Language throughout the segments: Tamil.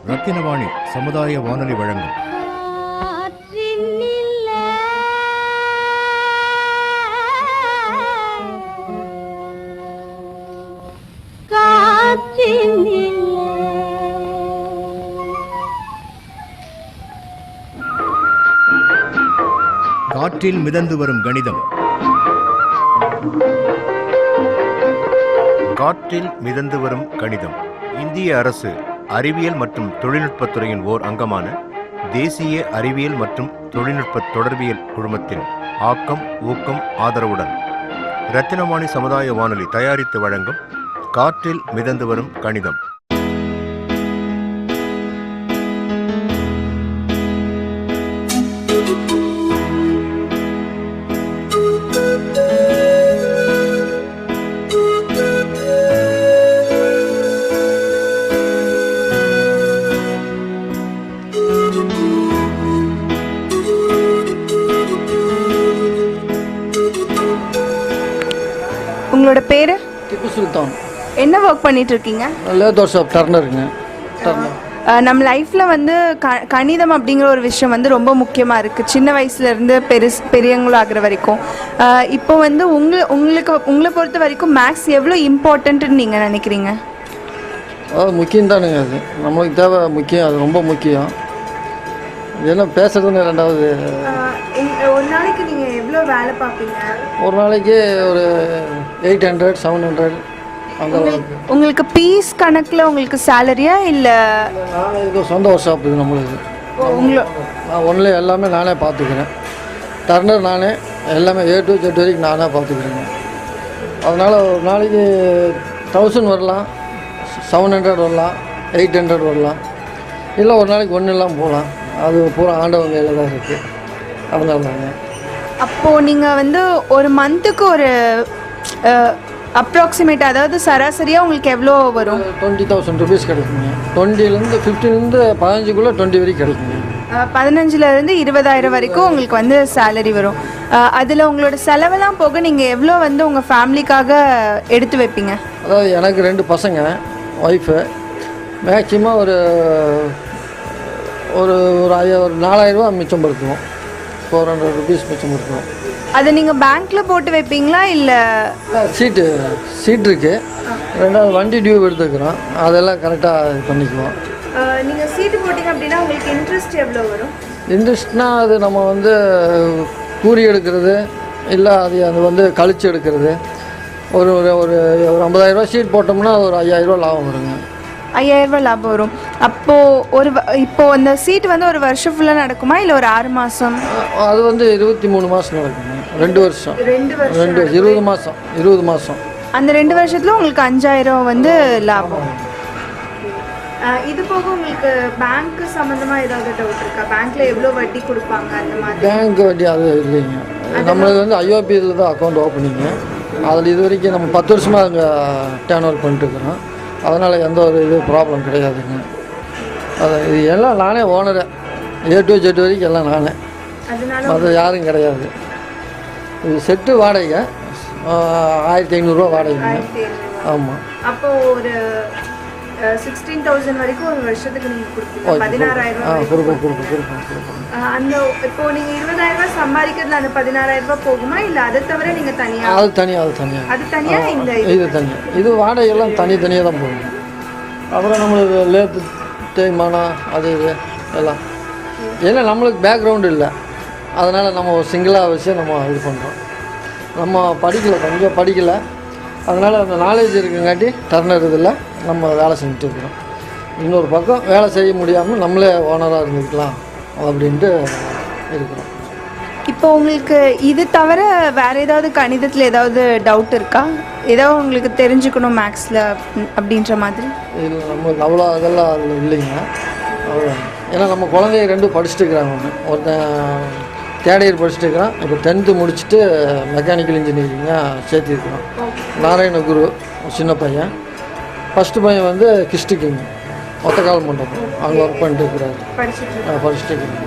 ரத்தினவாணி சமுதாய வானொலி வழங்கும் காற்றில் மிதந்து வரும் கணிதம். காற்றில் மிதந்து வரும் கணிதம் இந்திய அரசு அறிவியல் மற்றும் தொழில்நுட்பத்துறையின் ஓர் அங்கமான தேசிய அறிவியல் மற்றும் தொழில்நுட்ப தொடர்பியல் குழுமத்தின் ஆக்கம் ஊக்கம் ஆதரவுடன் ரத்தினவாணி சமுதாய வானொலி தயாரித்து வழங்கும் காற்றில் மிதந்து வரும் கணிதம். உங்களோட பேர்? திப்பு சுல்தான். என்ன ஒர்க் பண்ணிட்டு இருக்கீங்க? லேதர் ஷாப் டர்னருங்க. நம்ம லைஃப்பில் வந்து கணிதம் அப்படிங்கிற ஒரு விஷயம் வந்து ரொம்ப முக்கியமாக இருக்குது, சின்ன வயசுலேருந்து பெரியவங்களும் ஆகிற வரைக்கும். இப்போ வந்து உங்களை பொறுத்த வரைக்கும் மேக்ஸ் எவ்வளோ இம்பார்ட்டன்ட்டுன்னு நீங்கள் நினைக்கிறீங்க? முக்கியம் தானுங்க, அது நம்மளுக்கு தேவை, முக்கியம், அது ரொம்ப முக்கியம். என்ன பேசுறதுன்னு ரெண்டாவது. ஒரு நாளைக்கு நீங்கள் எவ்வளோ வேலை பார்ப்பீங்க? ஒரு நாளைக்கு ஒரு 800 700 அந்த. உங்களுக்கு பீஸ் கணக்கில் உங்களுக்கு சேலரியா இல்லை? நானே இது சொந்த ஒர்க் ஷாப் இது நம்மளுக்கு. நான் ஒன்லி எல்லாமே நானே பார்த்துக்கிறேன். டர்னர் நானே எல்லாமே A to Z வரைக்கும் நானே பார்த்துக்கிறேங்க. அதனால் ஒரு நாளைக்கு 1000 வரலாம், 700 வரலாம், 800 வரலாம், இல்லை ஒரு நாளைக்கு ஒன்றும் இல்லாமல் போகலாம். அது பூரா ஆண்டவங்க கையில் தான் இருக்குது. அதனால தாங்க. அப்போது நீங்கள் வந்து ஒரு மந்த்துக்கு ஒரு அப்ராக்சிமேட், அதாவது சராசரியாக உங்களுக்கு எவ்வளோ வரும்? 20,000 ருபீஸ் கிடைக்குங்க. 20லேருந்து 15லேருந்து 15க்குள்ளே 20 வரைக்கும் கிடைக்குங்க. 15லேருந்து 20,000 வரைக்கும் உங்களுக்கு வந்து சேலரி வரும். அதில் உங்களோட செலவெல்லாம் போக நீங்கள் எவ்வளோ வந்து உங்கள் ஃபேமிலிக்காக எடுத்து வைப்பீங்க? அதாவது எனக்கு 2 பசங்க, ஒய்ஃபு. மேக்சிமம் ஒரு ஒரு ஒரு 4,000 ரூபா மிச்சம் படுத்துவோம். 400 ருபீஸ் மிச்சம் படுத்துவோம். அதை நீங்கள் பேங்க்கில் போட்டு வைப்பீங்களா இல்லை? சீட்டு இருக்குது. ரெண்டாவது வண்டி டியூ எடுத்துக்கிறோம், அதெல்லாம் கரெக்டாக இது பண்ணிக்குவோம். நீங்கள் சீட்டு போட்டிங்க அப்படின்னா உங்களுக்கு இன்ட்ரெஸ்ட் எவ்வளோ வரும்? இன்ட்ரெஸ்ட்னால் அது நம்ம வந்து கூறி எடுக்கிறது, இல்லை அது வந்து கழிச்சு எடுக்கிறது. ஒரு ஒரு ஒரு 50,000 ரூபா சீட் போட்டோம்னா ஒரு 5,000 ரூபா லாபம் வருங்க. 5,000 ரூபா லாபம் வரும். அப்போது இப்போது அந்த சீட்டு வந்து ஒரு வருஷம் ஃபுல்லாக நடக்குமா இல்லை ஒரு 6 மாதம்? அது வந்து 23 மாதம் நடக்குங்க. 2 வருஷம் 20 மாதம். அந்த 2 வருஷத்தில் உங்களுக்கு 5,000 வந்து லாபம். இது போக உங்களுக்கு பேங்க் சம்மந்தமாக ஏதாவது டவுட் இருக்கா? பேங்க்கில் எவ்வளோ வட்டி கொடுப்பாங்க அந்த மாதிரி? பேங்க் வட்டி அது இல்லைங்க. நம்மளுக்கு வந்து IOP இதில் தான் அக்கௌண்ட் ஓப்பனிங்க. அதில் இது வரைக்கும் நம்ம 10 வருஷமாக அங்கே டேர்ன் ஓவர் பண்ணிட்டுருக்குறோம். அதனால் எந்த ஒரு இது ப்ராப்ளம் கிடையாதுங்க. இது எல்லாம் நானே ஓனரு, A to Z வரைக்கும் எல்லாம் நானே, அது யாரும் கிடையாது. இது செட்டு வாடகை 1,500 ரூபா வாடகைங்க. ஆமாம். அப்போது ஒரு 16,000 வரைக்கும் ஒரு வருஷத்துக்கு நீங்கள் கொடுப்பீங்க. 16,000 கொடுப்போம். அந்த இப்போ நீங்கள் 20,000 ரூபா சம்பாதிக்கிறதுல அந்த 16,000 ரூபா போகுமா இல்லை அதை தவிர நீங்கள் தனியாக? அது தனியாக இந்த இது தனியாக. இது வாடகையெல்லாம் தனியாக தான் போகுங்க. அப்புறம் நம்மளுக்கு லேத்து தேய்மானம் அது இது எல்லாம். ஏன்னா நம்மளுக்கு பேக்ரவுண்டு இல்லை, அதனால் நம்ம ஒரு சிங்கிளாக வச்சு நம்ம இது பண்ணுறோம். நம்ம கொஞ்சம் படிக்கலை, அதனால் அந்த நாலேஜ் இருக்குங்காட்டி டர்னர் இதில் நம்ம வேலை செஞ்சுட்டு இருக்கிறோம். இன்னொரு பக்கம் வேலை செய்ய முடியாமல் நம்மளே ஓனராக இருந்துக்கலாம் அப்படின்ட்டு இருக்கிறோம். இப்போ உங்களுக்கு இது தவிர வேறு ஏதாவது கணிதத்தில் ஏதாவது டவுட் இருக்கா? ஏதாவது உங்களுக்கு தெரிஞ்சுக்கணும் மேக்ஸில் அப்படின்ற மாதிரி? இல்லை, நம்மளுக்கு அவ்வளோ அதெல்லாம் அதில் இல்லைங்க. அவ்வளோ. ஏன்னா நம்ம குழந்தைய 2 படிச்சுட்டு இருக்கிறாங்க. ஒருத்தன் 3rd இயர் படிச்சுட்டு இருக்கிறான். இப்போ 10th முடிச்சுட்டு மெக்கானிக்கல் இன்ஜினியரிங்காக சேர்த்திருக்கிறோம். நாராயணகுரு சின்ன பையன். ஃபஸ்ட்டு பையன் வந்து கிறிஸ்டிக்கிங் ஒத்தக்கால் மண்டபம் அங்கே ஒர்க் பண்ணிட்டு இருக்கிறாரு, படிச்சுட்டு இருக்கிறாங்க.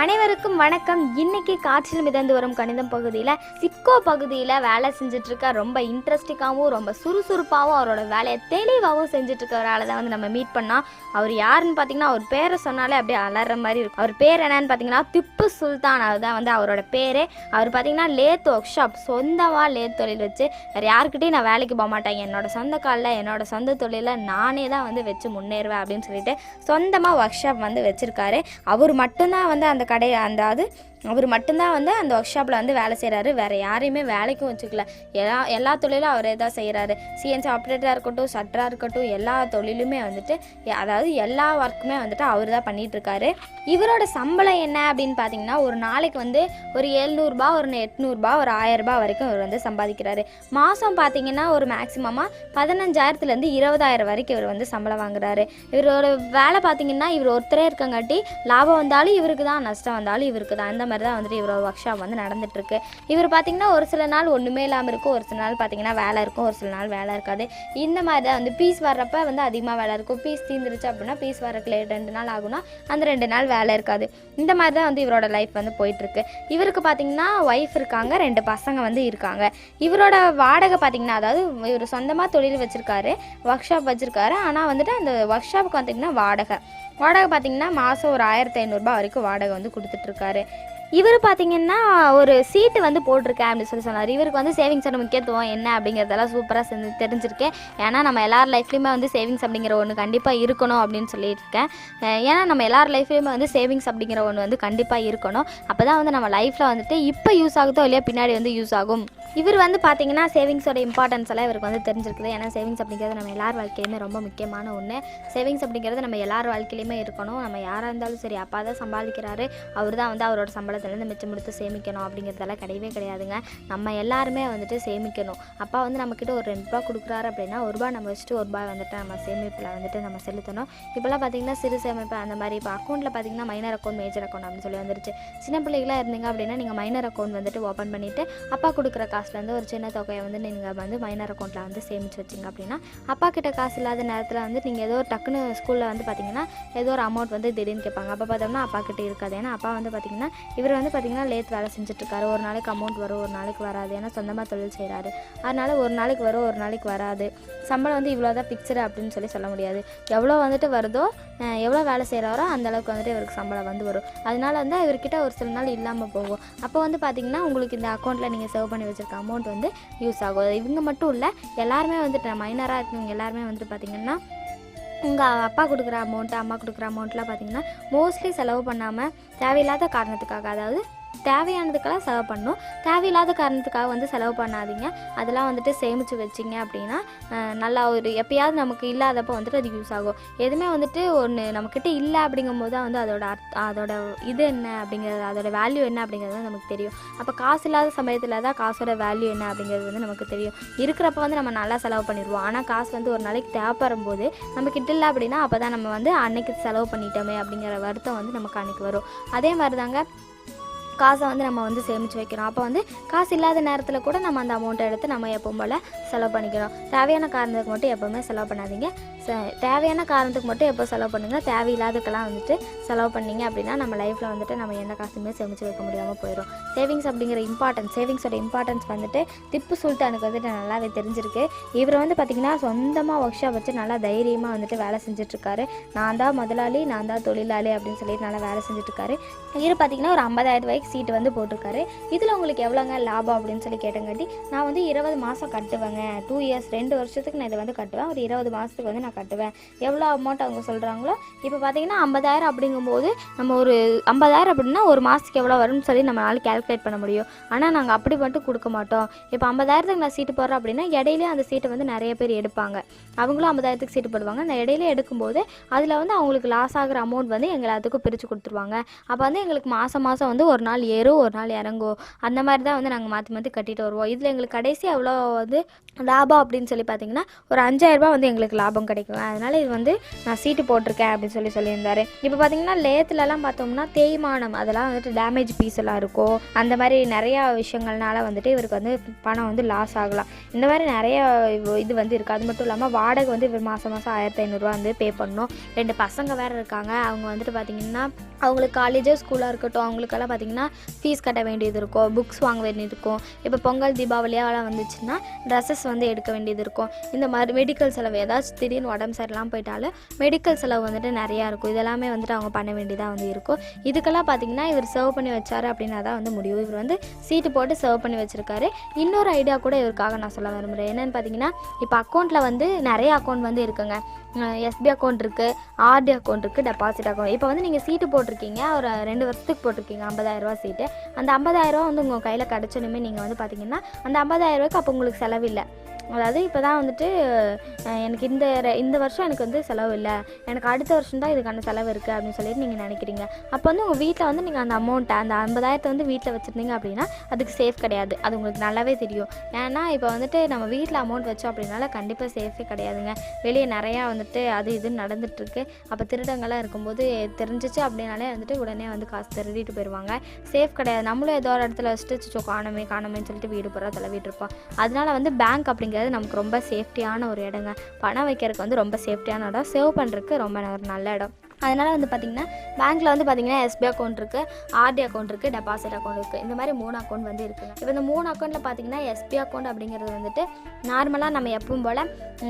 அனைவருக்கும் வணக்கம். இன்னைக்கு காற்றில் மிதந்து வரும் கணிதம் பகுதியில் சிட்கோ பகுதியில் வேலை செஞ்சுட்ருக்க ரொம்ப இன்ட்ரெஸ்டிங்காகவும் ரொம்ப சுறுசுறுப்பாகவும் அவரோட வேலையை தெளிவாகவும் செஞ்சுட்ருக்க ஒரு ஆளை தான் வந்து நம்ம மீட் பண்ணோம். அவர் யாருன்னு பார்த்தீங்கன்னா அவர் பேரை சொன்னாலே அப்படியே அலற மாதிரி இருக்கும். அவர் பேர் என்னன்னு பார்த்தீங்கன்னா திப்பு சுல்தான். அதுதான் வந்து அவரோட பேரே. அவர் பார்த்தீங்கன்னா லேத் ஒர்க் ஷாப், சொந்தமாக லேத் தொழில் வச்சு வேறு யாருக்கிட்டையும் நான் வேலைக்கு போக மாட்டேன், என்னோட சொந்த காலில் என்னோட சொந்த தொழிலில் நானே தான் வந்து வச்சு முன்னேறுவேன் அப்படின்னு சொல்லிட்டு சொந்தமாக ஒர்க் ஷாப் வந்து வச்சுருக்காரு. அவர் மட்டும்தான் வந்து அந்த கடையை அவர் மட்டும்தான் வந்து அந்த ஒர்க் ஷாப்பில் வந்து வேலை செய்கிறாரு. வேறு யாரையுமே வேலைக்கும் வச்சுக்கல. எல்லா தொழிலும் அவரே தான் செய்கிறாரு. சிஎன்சி ஆப்ரேட்டராக இருக்கட்டும், ஷட்டராக இருக்கட்டும், எல்லா தொழிலுமே வந்துட்டு அதாவது எல்லா ஒர்க்குமே வந்துட்டு அவர் தான் பண்ணிகிட்ருக்காரு. இவரோட சம்பளம் என்ன அப்படின்னு பார்த்தீங்கன்னா ஒரு நாளைக்கு வந்து ஒரு 700 ஒரு 800 ஒரு 1000 வரைக்கும் இவர் வந்து சம்பாதிக்கிறாரு. மாதம் பார்த்தீங்கன்னா ஒரு மேக்ஸிமமாக 15,000 20,000 வரைக்கும் இவர் வந்து சம்பளம் வாங்குறாரு. இவரோட வேலை பார்த்தீங்கன்னா இவர் ஒருத்தரே இருக்கங்காட்டி லாபம் வந்தாலும் இவருக்கு தான், நஷ்டம் வந்தாலும் இவருக்கு தான். அந்த மாதிரி தான் வந்துட்டு இவரோட ஒர்க் ஷாப் வந்து நடந்துட்டுருக்கு. இவர் பார்த்தீங்கன்னா ஒரு சில நாள் ஒன்றுமே இல்லாமல் இருக்கும், ஒரு சில நாள் பார்த்தீங்கன்னா வேலை இருக்கும், ஒரு சில நாள் வேலை இருக்காது. இந்த மாதிரி தான் வந்து பீஸ் வர்றப்ப வந்து அதிகமாக வேலை இருக்கும். பீஸ் தீர்ந்துருச்சு அப்படின்னா பீஸ் வரக்கு 2 நாள் ஆகுனா அந்த 2 நாள் வேலை இருக்காது. இந்த மாதிரி தான் வந்து இவரோட லைஃப் வந்து போயிட்டுருக்கு. இவருக்கு பார்த்தீங்கன்னா ஒய்ஃப் இருக்காங்க, 2 பசங்க வந்து இருக்காங்க. இவரோட வாடகை பார்த்தீங்கன்னா அதாவது இவர் சொந்தமாக தொழில் வச்சுருக்காரு, ஒர்க் ஷாப் வச்சுருக்காரு. ஆனால் வந்துட்டு அந்த ஒர்க் ஷாப்புக்கு பார்த்தீங்கன்னா வாடகை பார்த்தீங்கன்னா மாதம் ஒரு 1,500 வரைக்கும் வாடகை வந்து கொடுத்துட்ருக்காரு. இவர் பார்த்தீங்கன்னா ஒரு சீட்டு வந்து போட்டிருக்கேன் அப்படின்னு சொல்லி சொன்னார். இவருக்கு வந்து சேவிங்ஸோட முக்கியத்துவம் என்ன அப்படிங்கிறதெல்லாம் சூப்பராக தெரிஞ்சிருக்கேன். ஏன்னா நம்ம எல்லார் லைஃப்லேயுமே வந்து சேவிங்ஸ் அப்படிங்கிற ஒன்று கண்டிப்பாக இருக்கணும் அப்படின்னு சொல்லியிருக்கேன். ஏன்னா நம்ம எல்லார் லைஃப்லேயுமே வந்து சேவிங்ஸ் அப்படிங்கிற ஒன்று வந்து கண்டிப்பாக இருக்கணும். அப்போ தான் வந்து நம்ம லைஃப்பில் வந்துட்டு இப்போ யூஸ் ஆகுதோ இல்லையா பின்னாடி வந்து யூஸ் ஆகும். இவர் வந்து பார்த்தீங்கன்னா சேவிங்ஸோட இம்பார்ட்டன்ஸ் எல்லாம் இவருக்கு வந்து தெரிஞ்சிருக்குது. ஏன்னா சேவிங்ஸ் அப்படிங்கிறது நம்ம எல்லார் வாழ்க்கையிலுமே ரொம்ப முக்கியமான ஒன்று. சேவிங்ஸ் அப்படிங்கிறது நம்ம எல்லார் வாழ்க்கையிலுமே இருக்கணும். நம்ம யாராக இருந்தாலும் சரி, அப்பா தான் சம்பாதிக்கிறாரு, அவர் தான் வந்து அவரோட சம்பளத்துலேருந்து மிச்சம் கொடுத்து சேமிக்கணும் அப்படிங்கிறதெல்லாம் கிடையவே கிடையாதுங்க. நம்ம எல்லாருமே வந்துட்டு சேமிக்கணும். அப்பா வந்து நம்மக்கிட்ட ஒரு 2 ரூபா கொடுக்குறாரு அப்படின்னா ₹1 நம்ம வச்சுட்டு ₹1 வந்துட்டு நம்ம சேமிப்பில் வந்துட்டு நம்ம செலுத்தணும். இப்போல்லாம் பார்த்தீங்கன்னா சிறு சேமிப்பு அந்த மாதிரி இப்போ அக்கௌண்ட்டில் பார்த்தீங்கன்னா மைனர் அக்கௌண்ட், மேஜர் அக்கௌண்ட் அப்படின்னு சொல்லி வந்துருச்சு. சின்ன பிள்ளைகளாக இருந்தீங்க அப்படின்னா நீங்கள் மைனர் அக்கௌண்ட் வந்துட்டு ஓப்பன் பண்ணிவிட்டு அப்பா கொடுக்குற காசுலேருந்து ஒரு சின்ன தொகையை வந்து நீங்கள் வந்து மைனர் அக்கௌண்ட்டில் வந்து சேமித்து வச்சிங்க அப்படின்னா அப்பா கிட்ட காசு இல்லாத நேரத்தில் வந்து நீங்கள் ஏதோ டக்குன்னு ஸ்கூலில் வந்து பார்த்தீங்கன்னா ஏதோ ஒரு அமௌண்ட் வந்து திடீர்னு கேட்பாங்க. அப்போ பார்த்தோம்னா அப்பா கிட்ட இருக்காது. ஏன்னா அப்பா வந்து பார்த்தீங்கன்னா இவர் வந்து பார்த்தீங்கன்னா லேத் வேலை செஞ்சுட்ருக்காரு. ஒரு நாளைக்கு அமௌண்ட் வரும், ஒரு நாளைக்கு வராது. ஏன்னா சொந்தமாக தொழில் செய்கிறாரு. அதனால் ஒரு நாளைக்கு வரும், ஒரு நாளைக்கு வராது. சம்பளம் வந்து இவ்வளோ தான் ஃபிக்ஸ்டு அப்படின்னு சொல்ல முடியாது. எவ்வளோ வந்துட்டு வருதோ, எவ்வளோ வேலை செய்கிறாரோ அந்தளவுக்கு வந்துட்டு இவருக்கு சம்பளம் வந்து வரும். அதனால வந்து இவர்கிட்ட ஒரு சில நாள் இல்லாமல் போகும். அப்போ வந்து பார்த்திங்கன்னா உங்களுக்கு இந்த அக்கௌண்ட்டில் நீங்கள் சேவ் பண்ணி வச்சுருக்க அமௌண்ட் வந்து யூஸ் ஆகும். இவங்க மட்டும் இல்லை, எல்லாருமே வந்துட்டு மைனராக இருக்கவங்க எல்லாருமே வந்துட்டு பார்த்திங்கன்னா உங்கள் அப்பா கொடுக்குற அமௌண்ட்டு, அம்மா கொடுக்குற அமௌண்ட்லாம் பார்த்திங்கன்னா மோஸ்ட்லி செலவு பண்ணாமல் தேவையில்லாத காரணத்துக்காக, அதாவது தேவையானதுக்கெல்லாம் செலவு பண்ணணும், தேவையில்லாத காரணத்துக்காக வந்து செலவு பண்ணாதீங்க. அதெல்லாம் வந்துட்டு சேமித்து வச்சிங்க அப்படின்னா நல்லா ஒரு எப்பயாவது நமக்கு இல்லாதப்போ வந்துட்டு அது யூஸ் ஆகும். எதுவுமே வந்துட்டு ஒன்று நம்மக்கிட்ட இல்லை அப்படிங்கும்போது தான் வந்து அதோட இது என்ன அப்படிங்கிறது, அதோட வேல்யூ என்ன அப்படிங்கிறது வந்து நமக்கு தெரியும். அப்போ காசு இல்லாத சமயத்தில் தான் காசோட வேல்யூ என்ன அப்படிங்கிறது வந்து நமக்கு தெரியும். இருக்கிறப்ப வந்து நம்ம நல்லா செலவு பண்ணிடுவோம். ஆனால் காசு வந்து ஒரு நாளைக்கு தேவைப்படும் போது நம்மக்கிட்ட இல்லை அப்படின்னா அப்போ தான் நம்ம வந்து அன்னைக்கு செலவு பண்ணிட்டோமே அப்படிங்கிற வருத்தம் வந்து நமக்கு அன்றைக்கி வரும். அதே மாதிரி தாங்க காசை வந்து நம்ம வந்து சேமித்து வைக்கணும். அப்போ வந்து காசு இல்லாத நேரத்தில் கூட நம்ம அந்த அமௌண்ட்டை எடுத்து நம்ம எப்பவும் போல் செலவு பண்ணிக்கணும். தேவையான காரணத்துக்கு மட்டும் எப்போவுமே செலவு பண்ணாதீங்க. தேவையான காரணத்துக்கு மட்டும் எப்போ செலவு பண்ணுங்கள். தேவையில்லாததுக்கெல்லாம் வந்துட்டு செலவு பண்ணிங்க அப்படின்னா நம்ம லைஃப்பில் வந்துட்டு நம்ம எந்த காசுமே சேமித்து வைக்க முடியாமல் போயிடும். சேவிங்ஸ் அப்படிங்கிற சேவிங்ஸோட இம்பார்ட்டன்ஸ் வந்துட்டு திப்பு சுல்தானுக்கு வந்துட்டு நல்லாவே தெரிஞ்சிருக்கு. இவர் வந்து பார்த்திங்கன்னா சொந்தமாக ஒர்க் ஷாப் வச்சு நல்லா தைரியமாக வந்துட்டு வேலை செஞ்சுட்ருக்காரு. நான் தான் முதலாளி, நான் தான் தொழிலாளி அப்படின்னு சொல்லிட்டு நல்லா வேலை செஞ்சுட்ருக்காரு. இவர் பார்த்திங்கன்னா ஒரு 50,000 சீட்டு வந்து போட்டிருக்காரு. இதில் உங்களுக்கு எவ்வளோங்க லாபம் அப்படின்னு சொல்லி கேட்டங்காட்டி நான் வந்து 20 மாதம் கட்டுவேங்க, 2 இயர்ஸ் 2 வருஷத்துக்கு நான் இதை வந்து கட்டுவேன், ஒரு 20 மாதத்துக்கு வந்து நான் கட்டுவேன். எவ்வளோ அமௌண்ட் அவங்க சொல்கிறாங்களோ, இப்போ பார்த்தீங்கன்னா 50,000 அப்படிங்கும்போது நம்ம ஒரு 50,000 அப்படின்னா ஒரு மாதத்துக்கு எவ்வளோ வரும்னு சொல்லி நம்மளால கேல்குலேட் பண்ண முடியும். ஆனால் நாங்கள் அப்படி மட்டும் கொடுக்க மாட்டோம். இப்போ 50,000க்கு நான் சீட்டு போடுறேன் அப்படின்னா இடையிலே அந்த சீட்டை வந்து நிறைய பேர் எடுப்பாங்க. அவங்களும் 50,000க்கு சீட்டு போடுவாங்க. அந்த இடையில எடுக்கும்போது அதில் வந்து அவங்களுக்கு லாஸ் ஆகிற அமௌண்ட் வந்து எங்கள் எல்லாத்துக்கும் பிரித்து கொடுத்துருவாங்க. அப்போ வந்து எங்களுக்கு மாதம் வந்து ஒரு நாள் நாள் ஏறும் ஒரு நாள் இறங்கும், அந்த மாதிரி தான் வந்து நாங்கள் மாற்றி மாற்றி கட்டிட்டு வருவோம். இதில் எங்களுக்கு கடைசி எவ்வளோ வந்து லாபம் அப்படின்னு சொல்லி பார்த்தீங்கன்னா ஒரு 5000 வந்து எங்களுக்கு லாபம் கிடைக்கும். அதனால் இது வந்து நான் சீட்டு போட்டிருக்கேன் அப்படின்னு சொல்லியிருந்தார். இப்போ பார்த்தீங்கன்னா லேத்துலலாம் பார்த்தோம்னா தேய்மானம் அதெல்லாம் வந்துட்டு டேமேஜ் பீஸ் எல்லாம் இருக்கும். அந்த மாதிரி நிறையா விஷயங்கள்னால வந்துட்டு இவருக்கு வந்து பணம் வந்து லாஸ் ஆகலாம். இந்த மாதிரி நிறைய இது வந்து இருக்குது. அது மட்டும் இல்லாமல் வாடகை வந்து இவர் மாதம் 1500 வந்து பே பண்ணணும். 2 பசங்க வேறு இருக்காங்க. அவங்க வந்துட்டு பார்த்திங்கன்னா அவங்களுக்கு காலேஜோ ஸ்கூலாக இருக்கட்டும், அவங்களுக்கெல்லாம் பார்த்திங்கன்னா ஃபீஸ் கட்ட வேண்டியது இருக்கும், புக்ஸ் வாங்க வேண்டியது இருக்கும். இப்போ பொங்கல் தீபாவளியாலாம் வந்துச்சுன்னா ட்ரெஸ்ஸஸ் வந்து எடுக்க வேண்டியது இருக்கும். இந்த மாதிரி மெடிக்கல் செலவு ஏதாச்சும் திடீர்னு உடம்பு சரியில்லாமல் போயிட்டாலும் மெடிக்கல் செலவு வந்துட்டு நிறையா இருக்கும். இதெல்லாமே வந்துட்டு அவங்க பண்ண வேண்டியதாக வந்து இருக்கும். இதுக்கெல்லாம் பார்த்திங்கன்னா இவர் சர்வ் பண்ணி வச்சார் அப்படின்னா தான் வந்து முடியும். இவர் வந்து சீட்டு போட்டு சர்வ் பண்ணி வச்சுருக்காரு. இன்னொரு ஐடியா கூட இவருக்காக நான் சொல்ல விரும்புகிறேன். என்னென்னு பார்த்தீங்கன்னா இப்போ அக்கௌண்ட்டில் வந்து நிறைய அக்கௌண்ட் வந்து இருக்குங்க. எஸ்பி அக்கௌண்ட் இருக்குது, ஆர்டி அக்கௌண்ட் இருக்குது, டெபாசிட் அக்கௌண்ட். இப்போ வந்து நீங்கள் சீட்டு போட்டிருக்கீங்க, ஒரு 2 வருஷத்துக்கு போட்டிருக்கீங்க 50000 சீட்டு. அந்த 50000 வந்து உங்கள் கையில் கிடச்சோன்னுமே நீங்கள் வந்து பார்த்தீங்கன்னா அந்த 50000 அப்போ உங்களுக்கு செலவில்லை. அதாவது இப்போ தான் வந்துட்டு எனக்கு இந்த வருஷம் எனக்கு வந்து செலவு இல்லை, எனக்கு அடுத்த வருஷம் தான் இதுக்கான செலவு இருக்குது அப்படின்னு சொல்லிட்டு நீங்கள் நினைக்கிறீங்க. அப்போ வந்து உங்கள் வீட்டில் வந்து நீங்கள் அந்த அமௌண்ட்டை அந்த 50000 வந்து வீட்டில் வச்சுருந்தீங்க அப்படின்னா அதுக்கு சேஃப் கிடையாது. அது உங்களுக்கு நல்லாவே தெரியும். ஏன்னா இப்போ வந்துட்டு நம்ம வீட்டில் அமௌண்ட் வச்சோம் அப்படின்னால கண்டிப்பாக சேஃபே கிடையாதுங்க. வெளியே நிறையா வந்துட்டு அது இதுன்னு நடந்துகிட்ருக்கு. அப்போ திருடங்கள்லாம் இருக்கும்போது தெரிஞ்சிச்சு அப்படின்னாலே வந்துட்டு உடனே வந்து காசு திருடிட்டு போயிடுவாங்க. சேஃப் கிடையாது. நம்மளும் ஏதோ ஒரு இடத்துல வச்சுட்டு காணுமேன்னு சொல்லிட்டு வீடு பூரா தள்ளவிட்டு இருப்போம். அதனால வந்து பேங்க் அப்படிங்கிறது நமக்கு ரொம்ப சேஃப்டியான ஒரு இடங்க. பணம் வைக்கிறதுக்கு வந்து ரொம்ப சேஃப்டியான இடம், சேவ் பண்ணுறதுக்கு ரொம்ப நல்ல இடம். அதனால் வந்து பார்த்திங்கன்னா பேங்க்கில் வந்து பார்த்திங்கன்னா எஸ்பி அக்கௌண்ட் இருக்குது, ஆர்டி அக்கௌண்ட் இருக்குது, டெபாசிட் அக்கௌண்ட் இருக்குது. இந்த மாதிரி 3 அக்கௌண்ட் வந்து இருக்குங்க. இப்போ இந்த 3 அக்கௌண்ட்டில் பார்த்திங்கன்னா எஸ்பி அக்கௌண்ட் அப்படிங்கிறது வந்துட்டு நார்மலாக நம்ம எப்பவும் போல்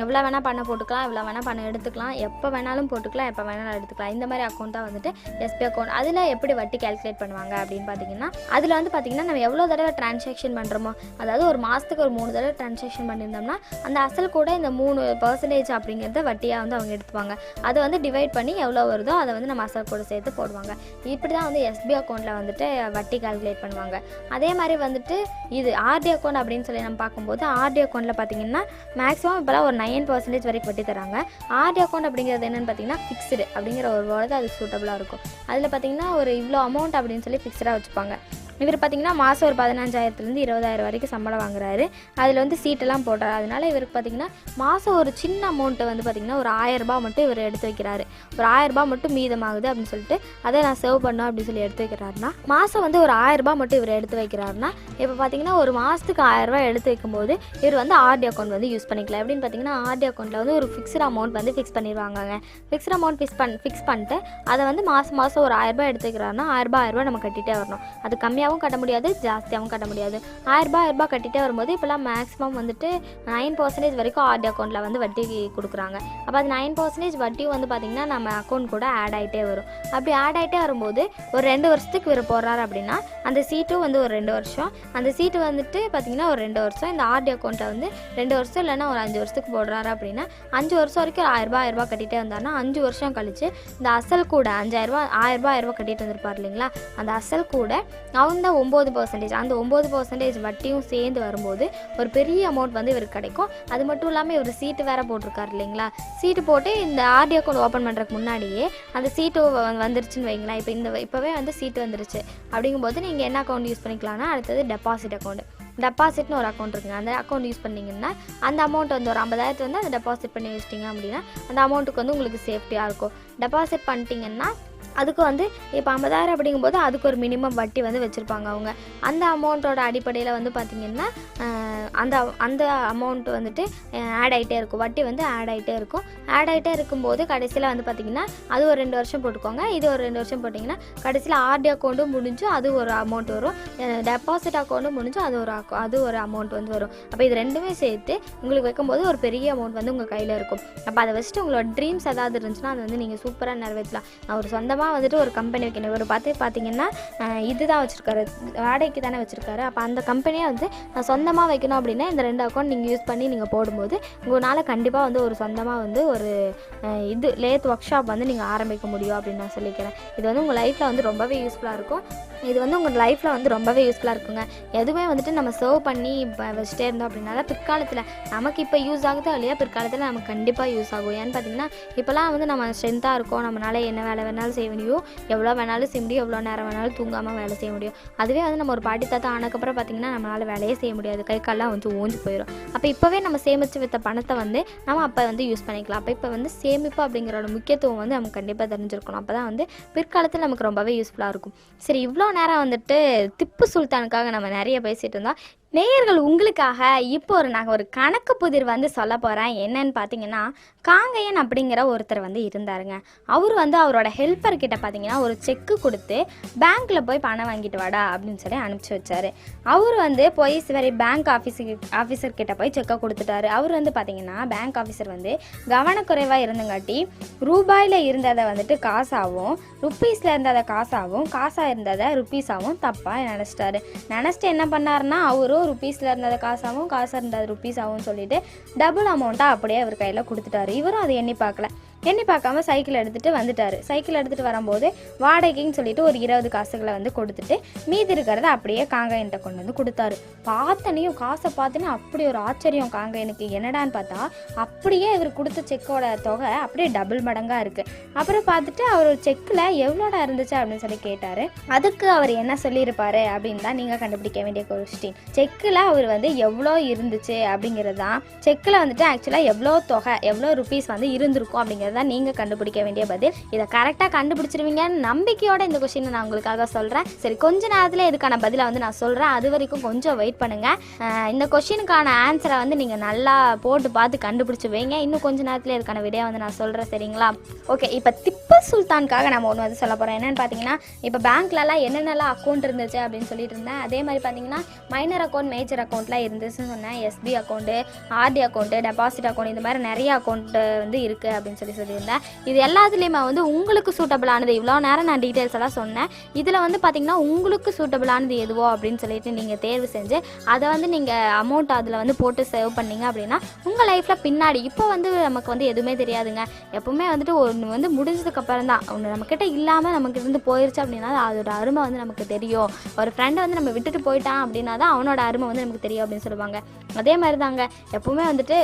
எவ்வளோ வேணால் பணம் போட்டுக்கலாம், எவ்வளோ வேணால் பணம் எடுத்துக்கலாம், எப்போ வேணாலும் போட்டுக்கலாம், எப்போ வேணாலும் எடுத்துக்கலாம். இந்த மாதிரி அக்கௌண்ட் தான் வந்துட்டு எஸ்பி அக்கௌண்ட். அதில் எப்படி வட்டி கால்குலேட் பண்ணுவாங்க அப்படின்னு பார்த்திங்கன்னா அதில் வந்து பார்த்திங்கன்னா நம்ம எவ்வளோ தடவை ட்ரான்சாக்ஷன் பண்ணுறோமோ, அதாவது ஒரு மாதத்துக்கு ஒரு 3 தடவை ட்ரான்சாக்ஷன் பண்ணியிருந்தோம்னா அந்த அசல் கூட இந்த 3% அப்படிங்கிறத வட்டியாக வந்து அவங்க எடுத்துப்பாங்க. அதை வந்து டிவைட் பண்ணி எவ்வளோ வருதோ அதை வந்து நம்ம அசல் கூட சேர்த்து போடுவாங்க. இப்படி தான் வந்து எஸ்பி அக்கௌண்ட்டில் வந்துட்டு வட்டி கால்குலேட் பண்ணுவாங்க. அதே மாதிரி வந்துட்டு இது ஆர்டி அக்கௌண்ட் அப்படின்னு சொல்லி நம்ம பார்க்கும்போது ஆர்டி அக்கௌண்ட்டில் பார்த்திங்கன்னா மேக்ஸிமம் இப்போலாம் ஒரு 9% வரைக்கும் வட்டி தராங்க. ஆர்டி அக்கௌண்ட் அப்படிங்கிறது என்னென்னு பார்த்தீங்கன்னா ஃபிக்ஸ்டு அப்படிங்கிற ஒரு வேர்டு அது சூட்டபுளாக இருக்கும். அதில் பார்த்திங்கன்னா ஒரு இவ்வளோ அமௌண்ட் அப்படின்னு சொல்லி ஃபிக்ஸ்டாக வச்சுப்பாங்க. இவர் பார்த்திங்கன்னா மாதம் ஒரு 15000 20000 வரைக்கும் சம்பளம் வாங்குறாரு. அதில் வந்து சீட்டெல்லாம் போடுறாரு. அதனால் இவருக்கு பார்த்திங்கன்னா மாதம் ஒரு சின்ன அமௌண்ட்டு வந்து பார்த்திங்கன்னா ஒரு 1000 மட்டும் இவர் எடுத்து வைக்கிறாரு. ஒரு 1000 மட்டும் மீதமாகுது அப்படின்னு சொல்லிட்டு அதை நான் சேவ் பண்ணோம் அப்படின்னு சொல்லி எடுத்து வைக்கிறாருன்னா மாதம் வந்து ஒரு 1000 மட்டும் இவர் எடுத்து வைக்கிறாருன்னா இப்போ பார்த்திங்கன்னா ஒரு மாதத்துக்கு 1000 எடுத்து வைக்கும்போது இவர் வந்து ஆர்டி அக்கௌண்ட் வந்து யூஸ் பண்ணிக்கலாம். எப்படின்னு பார்த்திங்கன்னா ஆர்டி அக்கௌண்ட்டில் வந்து ஒரு ஃபிக்ஸ்டு அமௌண்ட் வந்து ஃபிக்ஸ் பண்ணிடுவாங்க. ஃபிக்ஸ்டு அமௌண்ட் ஃபிக்ஸ் பண்ணிட்டு அதை வந்து மாதம் ஒரு 1000 எடுத்து வைக்கிறாருன்னா 1000 நம்ம கட்டிகிட்டே வரணும். அது கம்மியாகவும் கட்ட முடியாது, ஜாஸ்தியாகவும் கட்ட முடியாது. 1000 கட்டிகிட்டே வரும்போது இப்போலாம் மேக்ஸிமம் வந்துட்டு 9% வரைக்கும் ஆர்டி அக்கௌண்ட்டில் வந்து வட்டி கொடுக்குறாங்க. அப்போ அது 9% வட்டியும் வந்து பார்த்திங்கன்னா நம்ம அக்கௌண்ட் கூட ஆட் ஆகிட்டே வரும். அப்படி ஆட் ஆகிட்டே வரும்போது ஒரு 2 வருஷத்துக்கு இவர் போடுறாரு அப்படின்னா அந்த சீட்டும் வந்து ஒரு 2 வருஷம், அந்த சீட்டு வந்துட்டு பார்த்திங்கன்னா ஒரு 2 வருஷம், இந்த ஆர்டி அக்கௌண்ட்டை வந்து 2 வருஷம் இல்லைன்னா ஒரு 5 வருஷத்துக்கு போடுறாரு அப்படின்னா 5 வருஷம் வரைக்கும் 1000 கட்டிகிட்டே வந்தாருன்னா 5 வருஷம் கழிச்சு இந்த அசல் கூட 1000 கட்டிட்டு வந்திருப்பார் இல்லைங்களா, அந்த அசல் கூட அவங்க 9%, அந்த 9% வட்டியும் சேர்ந்து வரும்போது ஒரு பெரிய அமௌண்ட் வந்து இவருக்கு கிடைக்கும். அது மட்டும் இல்லாமல் இவர் சீட்டு வேறு போட்டிருக்காரு இல்லைங்களா, சீட்டு போட்டு இந்த ஆர்டி அக்கௌண்ட் ஓப்பன் பண்ணுறதுக்கு முன்னாடியே அந்த சீட்டு வந்துருச்சுன்னு வைங்களேன். இப்போவே வந்து சீட்டு வந்துருச்சு அப்படிங்கும்போது நீங்கள் என்ன அக்கௌண்ட் யூஸ் பண்ணிக்கலாம்னா அடுத்தது டெபாசிட் அக்கௌண்ட். டெபாசிட்னு ஒரு அக்கௌண்ட் இருக்குங்க. அந்த அக்கௌண்ட் யூஸ் பண்ணிங்கன்னா அந்த அமௌண்ட் வந்து ஒரு 50000 வந்து அந்த டெபாசிட் பண்ணி வச்சிட்டிங்க அப்படின்னா அந்த அமௌண்ட்டுக்கு வந்து உங்களுக்கு சேஃப்டியாக இருக்கும். டெபாசிட் பண்ணிட்டீங்கன்னா அதுக்கு வந்து இப்போ 50000 அப்படிங்கும்போது அதுக்கு ஒரு மினிமம் வட்டி வந்து வச்சுருப்பாங்க அவங்க. அந்த அமௌண்ட்டோட அடிப்படையில் வந்து பார்த்திங்கன்னா அந்த அமௌண்ட் வந்துட்டு ஆட் ஆகிட்டே இருக்கும், வட்டி வந்து ஆட் ஆகிட்டே இருக்கும்போது கடைசியில் வந்து பார்த்திங்கன்னா அது ஒரு 2 வருஷம் போட்டுக்கோங்க, இது ஒரு 2 வருஷம் போட்டிங்கன்னா கடைசியில் ஆர்டி அக்கௌண்ட்டும் முடிஞ்சு அது ஒரு அமௌண்ட் வரும், டெபாசிட் அக்கௌண்ட்டும் முடிஞ்சு அது ஒரு அமௌண்ட் வந்து வரும். அப்போ இது ரெண்டுமே சேர்த்து உங்களுக்கு வைக்கும்போது ஒரு பெரிய அமௌண்ட் வந்து உங்கள் கையில் இருக்கும். அப்போ அதை வச்சுட்டு உங்களோட ட்ரீம்ஸ் ஏதாவது இருந்துச்சுன்னா அதை வந்து நீங்கள் சூப்பராக நிறைவேற்றலாம். நான் ஒரு சொந்தமாக வந்துட்டு ஒரு கம்பெனி வைக்கணும். இவர் பார்த்தீங்கன்னா இதுதான் வச்சுருக்காரு, வாடகைக்கு தானே வச்சுருக்காரு. அப்போ அந்த கம்பெனியை வந்து நான் சொந்தமாக வைக்கணும் அப்படின்னா இந்த 2 அக்கௌண்ட் நீங்கள் யூஸ் பண்ணி நீங்கள் போடும்போது உங்களால் கண்டிப்பாக வந்து ஒரு சொந்தமாக வந்து ஒரு லேத் ஒர்க் ஷாப் வந்து நீங்கள் ஆரம்பிக்க முடியும் அப்படின்னு நான் சொல்லிக்கிறேன். இது வந்து உங்கள் லைஃப்பில் வந்து ரொம்பவே யூஸ்ஃபுல்லாக இருக்கும். இது வந்து உங்கள் லைஃப்பில் வந்து ரொம்பவே யூஸ்ஃபுல்லாக இருக்குங்க. எதுவுமே வந்துட்டு நம்ம சர்வ் பண்ணி இப்போ வச்சுட்டே இருந்தோம் அப்படின்னா தான் பிற்காலத்தில் நமக்கு இப்போ யூஸ் ஆகுதோ இல்லையா, பிற்காலத்தில் நமக்கு கண்டிப்பாக யூஸ் ஆகும். ஏன்னு பார்த்தீங்கன்னா இப்போலாம் வந்து நம்ம ஸ்ட்ரென்த்தாக இருக்கோம், நம்மளால் என்ன வேலை வேணாலும் செய்ய முடியும், எவ்வளோ வேணாலும் செய்ய முடியும், எவ்வளோ நேரம் வேணாலும் தூங்காமல் வேலை செய்ய முடியும். அதுவே வந்து நம்ம ஒரு பாட்டி தாத்தா ஆனதுக்கப்புறம் பார்த்திங்கன்னா நம்மளால் வேலையே செய்ய முடியாது, கை காலெலாம் வந்து ஓஞ்சு போயிடும். அப்போ இப்போவே நம்ம சேமித்து வைத்த பணத்தை வந்து நம்ம அப்போ வந்து யூஸ் பண்ணிக்கலாம். அப்போ இப்போ வந்து சேமிப்பு அப்படிங்கிறோட முக்கியத்துவம் வந்து நமக்கு கண்டிப்பாக தெரிஞ்சிருக்கணும். அப்போ தான் வந்து பிற்காலத்தில் நமக்கு ரொம்பவே யூஸ்ஃபுல்லாக இருக்கும். சரி, இவ்வளோ நேரம் வந்துட்டு திப்பு சுல்தானுக்காக நம்ம நிறைய பேசிகிட்டு இருந்தோம். நேயர்கள் உங்களுக்காக இப்போ நாங்கள் ஒரு கணக்கு புதிர் வந்து சொல்ல போகிறேன். என்னன்னு பார்த்தீங்கன்னா, காங்கையன் அப்படிங்கிற ஒருத்தர் வந்து இருந்தாருங்க. அவர் வந்து அவரோட ஹெல்ப்பர்கிட்ட பார்த்தீங்கன்னா ஒரு செக்கு கொடுத்து பேங்க்கில் போய் பணம் வாங்கிட்டு வாடா அப்படின்னு சொல்லி அனுப்பிச்சி வச்சார். அவர் வந்து போய் சரி பேங்க் ஆஃபீஸர்கிட்ட போய் செக்கை கொடுத்துட்டாரு. அவர் வந்து பார்த்தீங்கன்னா பேங்க் ஆஃபீஸர் வந்து கவனக்குறைவாக இருந்தங்காட்டி ரூபாயில் இருந்ததை வந்துட்டு காசாகவும், ருப்பீஸில் இருந்ததை காசாகவும், காசாக இருந்ததை ருப்பீஸாகவும் தப்பாக நினச்சிட்டு என்ன பண்ணாருன்னா, அவரும் ருப்பீஸில் இருந்ததை காசாகவும், காசாக இருந்தது ருப்பீஸாகவும் சொல்லிட்டு டபுள் அமௌண்ட்டாக அப்படியே அவர் கையில் கொடுத்துட்டாரு. இவரும் அதை எண்ணி பார்க்காம சைக்கிள் எடுத்துகிட்டு வந்துட்டார். சைக்கிள் எடுத்துகிட்டு வரும்போது வாடகைன்னு சொல்லிட்டு ஒரு 20 காசுகளை வந்து கொடுத்துட்டு மீதி இருக்கிறத அப்படியே காங்கையன்ட்ட கொண்டு வந்து கொடுத்தாரு. பார்த்தனையும் காசை பார்த்தனே அப்படி ஒரு ஆச்சரியம் காங்கையனுக்கு. என்னடான்னு பார்த்தா அப்படியே இவர் கொடுத்த செக்கோட தொகை அப்படியே டபுள் மடங்காக இருக்குது. அப்புறம் பார்த்துட்டு அவர் செக்கில் எவ்வளோடா இருந்துச்சு அப்படின்னு சொல்லி கேட்டார். அதுக்கு அவர் என்ன சொல்லியிருப்பாரு அப்படின்னு தான் நீங்கள் கண்டுபிடிக்க வேண்டிய கொஸ்டின். செக்கில் அவர் வந்து எவ்வளோ இருந்துச்சு அப்படிங்கிறது தான், செக்கில் வந்துட்டு ஆக்சுவலாக எவ்வளோ தொகை, எவ்வளோ ருப்பீஸ் வந்து இருந்திருக்கும் அப்படிங்கிறது தான் நீங்கள் கண்டுபிடிக்க வேண்டிய பதில். இதை கரெக்டாக கண்டுபிடிச்சிருவீங்கன்னு நம்பிக்கையோட இந்த கொஸ்டினை நான் உங்களுக்காக சொல்கிறேன். சரி, கொஞ்ச நேரத்தில் இதுக்கான பதிலை வந்து நான் சொல்கிறேன். அது வரைக்கும் கொஞ்சம் வெயிட் பண்ணுங்கள். இந்த கொஸ்டினுக்கான ஆன்சரை வந்து நீங்கள் நல்லா போட்டு பார்த்து கண்டுபிடிச்சி வைங்க. இன்னும் கொஞ்ச நேரத்தில் இதுக்கான விடையை வந்து நான் சொல்கிறேன். சரிங்களா? ஓகே, இப்போ திப்பு சுல்தானுக்காக நம்ம ஒன்று வந்து சொல்ல போகிறோம். என்னென்னு பார்த்தீங்கன்னா, இப்போ பேங்க்லலாம் என்னென்னலாம் அக்கௌண்ட் இருந்துச்சு அப்படின்னு சொல்லிட்டு இருந்தேன். அதே மாதிரி பார்த்தீங்கன்னா மைனர் அக்கௌண்ட், மேஜர் அக்கௌண்ட்லாம் இருந்துச்சுன்னு சொன்னேன். SB account, RD account, deposit account, இந்த மாதிரி நிறைய அக்கௌண்ட்டு வந்து இருக்குது அப்படின்னு சொல்லியிருந்தேன். இது எல்லாத்துலேயுமே வந்து உங்களுக்கு சூட்டபிளானது, இவ்வளோ நேரம் நான் டீட்டெயில்ஸ் எல்லாம் சொன்னேன். இதில் வந்து பார்த்தீங்கன்னா உங்களுக்கு சூட்டபிளானது எதுவோ அப்படின்னு சொல்லிட்டு நீங்கள் தேர்வு செஞ்சு அதை வந்து நீங்கள் அமௌண்ட் அதில் வந்து போட்டு சேவ் பண்ணிங்க அப்படின்னா உங்கள் லைஃப்பில் பின்னாடி இப்போ வந்து நமக்கு வந்து எதுவுமே தெரியாதுங்க. எப்பவுமே வந்துட்டு ஒன்று வந்து முடிஞ்சதுக்கப்புறம் தான், ஒன்று நம்மக்கிட்ட இல்லாமல் நமக்கு இருந்து போயிடுச்சு அப்படின்னா அதோட அருமை வந்து நமக்கு தெரியும். ஒரு ஃப்ரெண்டை வந்து நம்ம விட்டுட்டு போயிட்டான் அப்படின்னா தான் அவனோட அருமை வந்து நமக்கு தெரியும் அப்படின்னு சொல்லுவாங்க. அதே மாதிரி தாங்க எப்பவுமே வந்துட்டு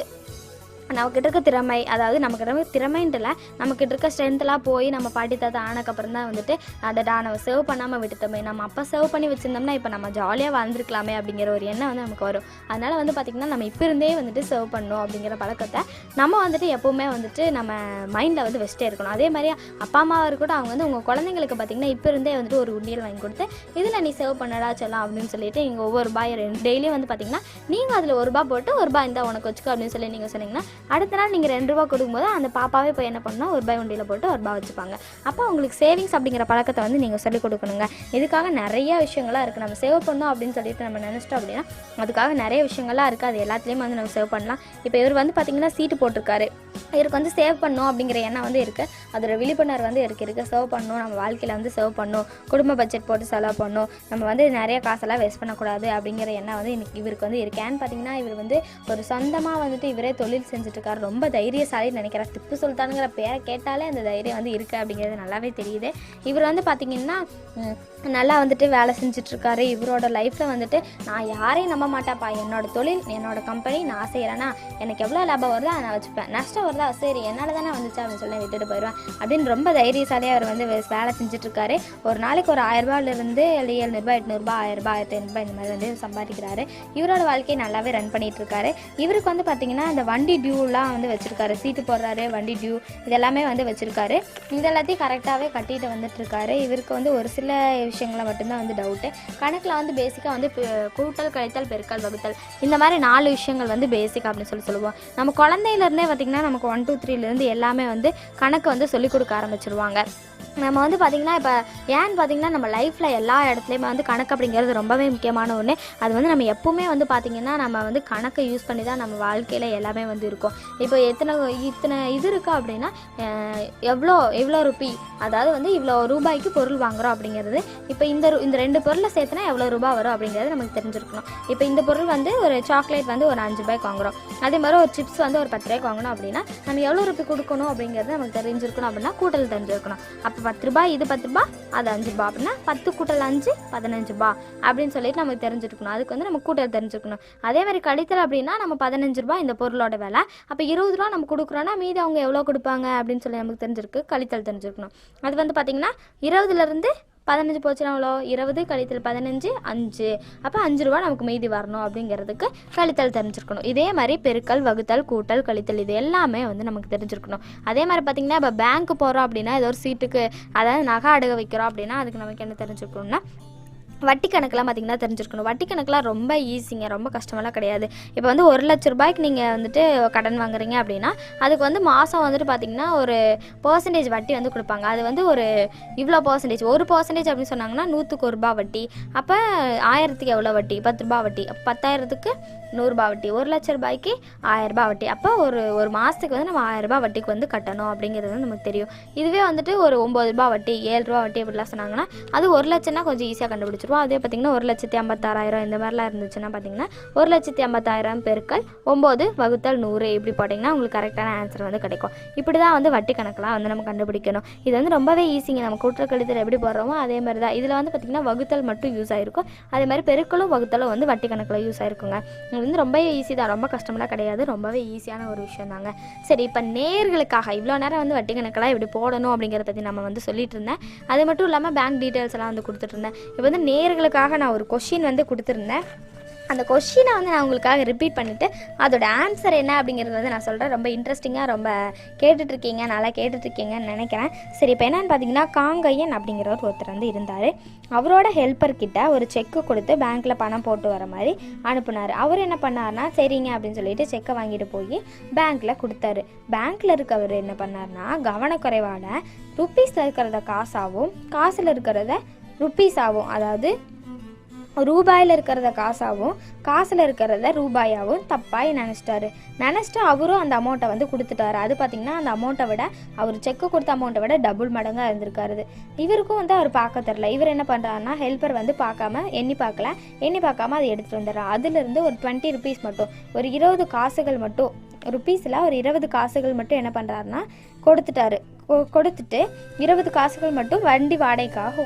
நம்மக்கிட்ட இருக்க திறமை, அதாவது நமக்கு திறமைன்ட்டு இல்லை, நம்மக்கிட்ட இருக்க ஸ்ட்ரென்த்லாம் போய் நம்ம பாட்டி தாத்தா ஆனக்கப்புறம் தான் வந்துட்டு அதை நம்ம சேவ் பண்ணாமல் விட்டுட்டோமே, நம்ம அப்போ சேவ் பண்ணி வச்சுருந்தோம்னா இப்போ நம்ம ஜாலியாக வாழ்ந்துருக்கலாமே அப்படிங்கிற ஒரு எண்ணம் வந்து நமக்கு வரும். அதனால் வந்து பார்த்திங்கன்னா நம்ம இப்போ இருந்தே வந்துட்டு சேவ் பண்ணணும் அப்படிங்கிற பழக்கத்தை நம்ம வந்துட்டு எப்போவுமே வந்துட்டு நம்ம மைண்டில் வந்து வச்சுட்டே இருக்கணும். அதே மாதிரி அப்பா அம்மாவாக இருக்கட்டும், அவங்க வந்து உங்கள் குழந்தைங்களுக்கு பார்த்திங்கன்னா இப்போ இருந்தே வந்துட்டு ஒரு உண்டியல் வாங்கி கொடுத்து இதில் நீ சேவ் பண்ணடா செல்லாம் அப்படின்னு சொல்லிட்டு நீங்கள் ஒவ்வொரு ரூபாய் டெய்லியும் வந்து பார்த்திங்கன்னா நீங்கள் அதில் ₹1 போட்டு ₹1 இந்த உனக்கு வச்சுக்கோ அப்படின்னு சொல்லி நீங்கள் சொன்னீங்கன்னா அடுத்த நாள் நீங்கள் ₹2 கொடுக்கும்போது அந்த பாப்பாவே இப்போ என்ன பண்ணால் ₹1 உண்டியில் போட்டு ₹1 வச்சுப்பாங்க. அப்போ உங்களுக்கு சேவிங்ஸ் அப்படிங்கிற பழக்கத்தை வந்து நீங்கள் சொல்லிக் கொடுக்கணுங்க. இதுக்காக நிறைய விஷயங்கள்லாம் இருக்குது. நம்ம சேவ் பண்ணோம் அப்படின்னு சொல்லிட்டு நம்ம நினச்சிட்டோம் அப்படின்னா அதுக்காக நிறைய விஷயங்கள்லாம் இருக்குது. அது எல்லாத்துலேயுமே வந்து நம்ம சேவ் பண்ணலாம். இப்போ இவர் வந்து பார்த்திங்கன்னா சீட்டு போட்டிருக்காரு. இவருக்கு வந்து சேவ் பண்ணணும் அப்படிங்கிற எண்ணம் வந்து இருக்குது. அதோட விழிப்புணர்வு வந்து இருக்குது. சேவ் பண்ணணும், நம்ம வாழ்க்கையில் வந்து சேவ் பண்ணணும், குடும்ப பட்ஜெட் போட்டு செலவு பண்ணணும், நம்ம வந்து நிறைய காசெல்லாம் வேஸ்ட் பண்ணக்கூடாது அப்படிங்கிற எண்ணம் வந்து இவருக்கு வந்து இருக்குது. ஏன்னு பார்த்தீங்கன்னா இவர் வந்து ஒரு சொந்தமாக வந்துட்டு இவரே தொழில் செஞ்சுட்ருக்காரு. ரொம்ப தைரியசாலின்னு நினைக்கிறேன். திப்பு சுல்தானுங்கிற பேரை கேட்டாலே அந்த தைரியம் வந்து இருக்குது அப்படிங்கிறது நல்லாவே தெரியுது. இவர் வந்து பார்த்திங்கன்னா நல்லா வந்துட்டு வேலை செஞ்சிட்ருக்காரு. இவரோட லைஃப்பில் வந்துட்டு நான் யாரையும் நம்ப மாட்டாப்பா, என்னோடய தொழில், என்னோடய கம்பெனி, நான் செய்கிறேன்னா எனக்கு எவ்வளோ லாபம் வருதோ அதை நான் வச்சுப்பேன், நஷ்டம் வருதா சரி என்னால் தானே வந்துச்சு அப்படின்னு சொல்லி விட்டுட்டு போயிடுவேன் அப்படின்னு ரொம்ப தைரியசாலியாக அவர் வந்து வேலை செஞ்சுட்ருக்காரு. ஒரு நாளைக்கு ஒரு ₹1000 700, 800, 1000, 1500 இந்த மாதிரி வந்து சம்பாதிக்கிறாரு. இவரோட வாழ்க்கையை நல்லாவே ரன் பண்ணிகிட்ருக்காரு. இவருக்கு வந்து பார்த்திங்கன்னா இந்த வண்டி டியூலாம் வந்து வச்சுருக்காரு. சீட்டு போடுறாரு, வண்டி டியூ இதெல்லாமே வந்து வச்சுருக்காரு. இதெல்லாத்தையும் கரெக்டாகவே கட்டிட்டு வந்துட்டுருக்காரு. இவருக்கு வந்து ஒரு சில விஷயங்களை மட்டும்தான் வந்து டவுட்டு. கணக்கில் வந்து பேசிக்காக வந்து கூட்டல், கழித்தல், பெருக்கல், வகுத்தல் இந்த மாதிரி 4 விஷயங்கள் வந்து பேசிக் அப்படின்னு சொல்லுவோம். நம்ம குழந்தையிலேருந்தே பார்த்திங்கன்னா நமக்கு 1 2 3லேருந்து எல்லாமே வந்து கணக்கு வந்து சொல்லிக் கொடுக்க ஆரம்பிச்சிருவாங்க. நம்ம வந்து பார்த்திங்கன்னா இப்போ ஏன்னு பார்த்திங்கன்னா நம்ம லைஃப்பில் எல்லா இடத்துலையுமே வந்து கணக்கு அப்படிங்கிறது ரொம்பவே முக்கியமான ஒன்று. அது வந்து நம்ம எப்போவுமே வந்து பார்த்திங்கன்னா நம்ம வந்து கணக்கை யூஸ் பண்ணி தான் நம்ம வாழ்க்கையில் எல்லாமே வந்து இருக்கும். இப்போ இத்தனை இது இருக்கா அப்படின்னா எவ்வளோ ருப்பி, அதாவது வந்து இவ்வளோ ரூபாய்க்கு பொருள் வாங்குகிறோம் அப்படிங்கிறது. இப்போ இந்த 2 பொருளை சேர்த்துனா எவ்வளோ ரூபா வரும் அப்படிங்கிறது நமக்கு தெரிஞ்சிருக்கணும். இப்போ இந்த பொருள் வந்து ஒரு சாக்லேட் வந்து ஒரு ₹5 வாங்குகிறோம், அதே மாதிரி ஒரு சிப்ஸ் வந்து ஒரு ₹10 வாங்கணும் அப்படின்னா நம்ம எவ்வளோ ருப்பி கொடுக்கணும் அப்படிங்கிறது நமக்கு தெரிஞ்சிருக்கணும். அப்படின்னா கூட்டல் தெரிஞ்சிருக்கணும். அப்போ ரூபா, இது 10 ரூபா, அது 5 ரூபா அப்படின்னா 10 கூட்டல் 5 15 ரூபா அப்படின்னு சொல்லிட்டு நமக்கு தெரிஞ்சிருக்கணும். அதுக்கு வந்து நம்ம கூட்டல் தெரிஞ்சுக்கணும். அதே மாதிரி கழித்தல் அப்படின்னா நம்ம 15 ரூபா இந்த பொருளோட விலை, அப்போ 20 ரூபா நம்ம கொடுக்குறோன்னா மீதி அவங்க எவ்வளோ கொடுப்பாங்க அப்படின்னு சொல்லி நமக்கு தெரிஞ்சிருக்கு, கழித்தல் தெரிஞ்சிருக்கணும். அது வந்து பார்த்திங்கன்னா 20லேருந்து 15 போச்சுன்னா எவ்வளோ, 20 கழித்தல் 15 5, அப்போ 5 ரூபா நமக்கு மீதி வரணும் அப்படிங்கிறதுக்கு கழித்தல் தெரிஞ்சிருக்கணும். இதே மாதிரி பெருக்கல், வகுத்தல், கூட்டல், கழித்தல் இது எல்லாமே வந்து நமக்கு தெரிஞ்சிருக்கணும். அதே மாதிரி பார்த்திங்கன்னா இப்போ பேங்க்கு போகிறோம் அப்படின்னா ஏதோ ஒரு சீட்டுக்கு, அதாவது நகை அடகு வைக்கிறோம் அப்படின்னா அதுக்கு நமக்கு என்ன தெரிஞ்சிருக்கணும்னா வட்டி கணக்கெலாம் பார்த்திங்கன்னா தெரிஞ்சிருக்கணும். வட்டி கணக்கெலாம் ரொம்ப ஈஸிங்க, ரொம்ப கஷ்டமெல்லாம் கிடையாது. இப்போ வந்து 1 லட்ச ரூபாய்க்கு நீங்கள் வந்துட்டு கடன் வாங்குறீங்க அப்படின்னா அதுக்கு வந்து மாதம் வந்துட்டு பார்த்திங்கன்னா ஒரு பர்சன்டேஜ் வட்டி வந்து கொடுப்பாங்க. அது வந்து ஒரு இவ்வளோ பர்சன்டேஜ், 1% அப்படின்னு சொன்னாங்கன்னா 100க்கு 1 ரூபா வட்டி. அப்போ 1000க்கு எவ்வளோ வட்டி, 10 ரூபா வட்டி. அப்போ 10,000க்கு 100 ரூபா வட்டி, 1 லட்ச ரூபாய்க்கு 1000 ரூபா வட்டி. அப்போ ஒரு மாதத்துக்கு வந்து நம்ம 1000 ரூபா வட்டிக்கு வந்து கட்டணும் அப்படிங்கிறது வந்து நமக்கு தெரியும். இதுவே வந்துட்டு ஒரு 9 ரூபா வட்டி, 7 ரூபா வட்டி அப்படிலாம் சொன்னாங்கன்னா அது 1 லட்சம்னா கொஞ்சம் ஈஸியாக கண்டுபிடிச்சிருவோம். அதே பார்த்திங்கன்னா 1,56,000 இந்த மாதிரிலாம் இருந்துச்சுன்னா பார்த்திங்கன்னா 1,50,000 பெருக்கல் 9 வகுத்தல் 100 இப்படி போட்டிங்கன்னா உங்களுக்கு கரெக்டான ஆன்சர் வந்து கிடைக்கும். இப்படி தான் வந்து வட்டி கணக்கெலாம் வந்து நம்ம கண்டுபிடிக்கணும். இது வந்து ரொம்பவே ஈஸிங்க. நம்ம கூட்டல் கழித்தல் எப்படி போடுறோமோ அதே மாதிரி தான் இதில் வந்து பார்த்திங்கன்னா வகுத்தல் மட்டும் யூஸ் ஆகிருக்கும். அதே மாதிரி பெருக்கலும் வகுத்தலும் வந்து வட்டி கணக்கில் யூஸ் ஆகிருக்குங்க. இது வந்து ரொம்பவே ஈஸி தான், ரொம்ப கஷ்டமெல்லாம் கிடையாது, ரொம்பவே ஈஸியான ஒரு விஷயம் தாங்க. சரி, இப்போ நேர்களுக்காக இவ்வளோ நேரம் வந்து வட்டி கணக்கெல்லாம் எப்படி போடணும் அப்படிங்கிறத பற்றி நம்ம வந்து சொல்லிட்டு இருந்தேன். அது மட்டும் இல்லாமல் பேங்க் டீட்டெயில்ஸ் எல்லாம் வந்து கொடுத்துட்ருந்தேன். இப்போ வந்து நேர்களுக்காக நான் ஒரு கொஷின் வந்து கொடுத்துருந்தேன். அந்த கொஷினை வந்து நான் உங்களுக்காக ரிப்பீட் பண்ணிவிட்டு அதோட ஆன்சர் என்ன அப்படிங்கிறது வந்து நான் சொல்கிறேன். ரொம்ப இன்ட்ரெஸ்டிங்காக ரொம்ப கேட்டுட்ருக்கீங்க, நல்லா கேட்டுட்ருக்கீங்கன்னு நினைக்கிறேன். சரி, இப்போ என்னென்னு பார்த்தீங்கன்னா காங்கையன் அப்படிங்கிறவர் ஒருத்தர் வந்து இருந்தார். அவரோட ஹெல்ப்பர்கிட்ட ஒரு செக்கு கொடுத்து பேங்க்கில் பணம் போட்டு வர மாதிரி அனுப்புனார். அவர் என்ன பண்ணார்னா சரிங்க அப்படின்னு சொல்லிட்டு செக்கை வாங்கிட்டு போய் பேங்க்கில் கொடுத்தாரு. பேங்க்கில் இருக்கவர் என்ன பண்ணார்னா கவனக்குறைவான ருப்பீஸில் இருக்கிறத காசாகவும் காசில் இருக்கிறத ருப்பீஸாகவும், அதாவது ரூபாயில் இருக்கிறத காசாகவும் காசில் இருக்கிறத ரூபாயாகவும் தப்பாக நினச்சிட்டு அவரும் அந்த அமௌண்ட்டை வந்து கொடுத்துட்டாரு. அது பார்த்திங்கன்னா அந்த அமௌண்ட்டை விட அவர் செக்கு கொடுத்த அமௌண்ட்டை விட டபுள் மடங்காக இருந்திருக்காரு. இவருக்கும் வந்து அவர் பார்க்க தெரில. இவர் என்ன பண்ணுறாருன்னா ஹெல்ப்பர் வந்து எண்ணி பார்க்காம அதை எடுத்துகிட்டு வந்துடுறாரு. அதுலேருந்து ஒரு 20 ருபீஸ் மட்டும், ஒரு 20 காசுகள் மட்டும், ருப்பீஸில் ஒரு 20 காசுகள் மட்டும் என்ன பண்ணுறாருன்னா கொடுத்துட்டு 20 காசுகள் மட்டும் வண்டி வாடகைக்காக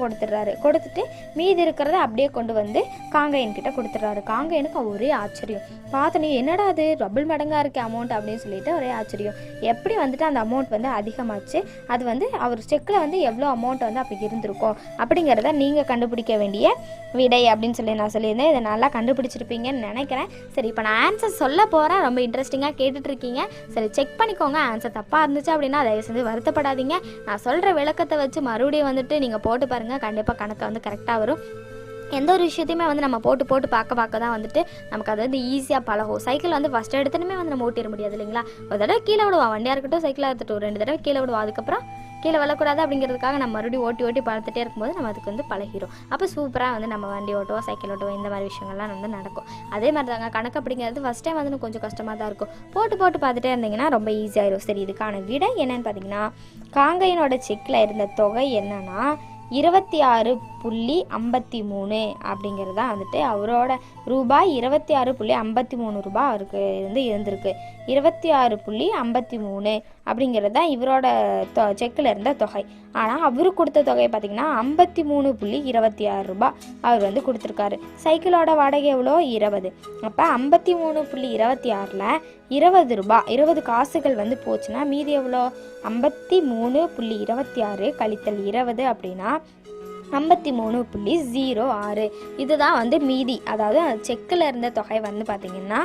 கொடுத்துட்டு மீதி இருக்கிறத அப்படியே கொண்டு வந்து காங்கையன்கிட்ட கொடுத்துட்றாரு. காங்கையனுக்கு ஒரே ஆச்சரியம். பார்த்தோன்னே என்னடா அது டபுள் மடங்காக இருக்க அமௌண்ட் அப்படின்னு சொல்லிட்டு ஒரே ஆச்சரியம். எப்படி வந்துட்டு அந்த அமௌண்ட் வந்து அதிகமாச்சு, அது வந்து அவர் செக்கில் வந்து எவ்வளோ அமௌண்ட் வந்து அப்படி இருந்திருக்கும் அப்படிங்கிறத நீங்கள் கண்டுபிடிக்க வேண்டிய விடை அப்படின்னு சொல்லி நான் சொல்லியிருந்தேன். இதை நல்லா கண்டுபிடிச்சிருப்பீங்கன்னு நினைக்கிறேன். சரி, இப்போ நான் ஆன்சர் சொல்ல போகிறேன். ரொம்ப இன்ட்ரெஸ்டிங்காக கேட்டுட்ருக்கீங்க. சரி, செக் பண்ணிக்கோங்க. ஆன்சர் தப்பாக இருந்துச்சு அப்படின்னா தயவு செஞ்சு வருத்தப்படாதீங்க. நான் சொல்கிற விளக்கத்தை வச்சு மறுபடியும் வந்துட்டு நீங்கள் போட்டு பாருங்கள். கண்டிப்பாக கணக்கு வந்து கரெக்டாக வரும். எந்த ஒரு விஷயத்தையுமே வந்து நம்ம போட்டு பார்க்க தான் வந்துட்டு நமக்கு அது வந்து ஈஸியாக பழகும். சைக்கிள் வந்து ஃபஸ்ட் எடுத்துனுமே வந்து நம்ம ஓட்டிட முடியாது இல்லைங்களா? ஒரு தடவை கீழே விடுவோம், வண்டியாக இருக்கட்டும் சைக்கிளாக இருக்கட்டும், 2 தடவை கீழே விடுவோம். அதுக்கப்புறம் கீழே விழக்கூடாது அப்படிங்கிறதுக்காக நம்ம மறுபடியும் ஓட்டி பார்த்துட்டே இருக்கும்போது நம்ம அதுக்கு வந்து பழகிடும். அப்போ சூப்பராக வந்து நம்ம வண்டி ஓட்டுவோம், சைக்கிள் ஓட்டுவோம், இந்த மாதிரி விஷயங்கள்லாம் வந்து நடக்கும். அதே மாதிரி தாங்க கணக்கு அப்படிங்கிறது ஃபஸ்ட் டைம் வந்து கொஞ்சம் கஷ்டமாக தான் இருக்கும். போட்டு பார்த்துட்டே இருந்தீங்கன்னா ரொம்ப ஈஸியாகிடும். சரி, இதுக்கான விடை என்னன்னு பார்த்தீங்கன்னா காங்கையனோட செக்கில் இருந்த தொகை என்னன்னா 26.53 அப்படிங்கிறது தான் வந்துட்டு அவரோட ரூபாய் 26.53 ரூபாய் அவருக்கு இருந்திருக்கு. 26.53 அப்படிங்கிறது தான் இவரோட செக்கில் இருந்த தொகை. ஆனால் அவரு கொடுத்த தொகை பார்த்திங்கன்னா 53.26 ரூபாய் அவர் வந்து கொடுத்துருக்காரு. சைக்கிளோட வாடகை எவ்வளோ 20. அப்போ 53.26ல் 20 ரூபாய் 20 காசுகள் வந்து போச்சுன்னா மீதி எவ்வளோ 53.26 கழித்தல் 20 அப்படின்னா 53.06. இதுதான் வந்து மீதி. அதாவது செக்கில் இருந்த தொகை வந்து பார்த்திங்கன்னா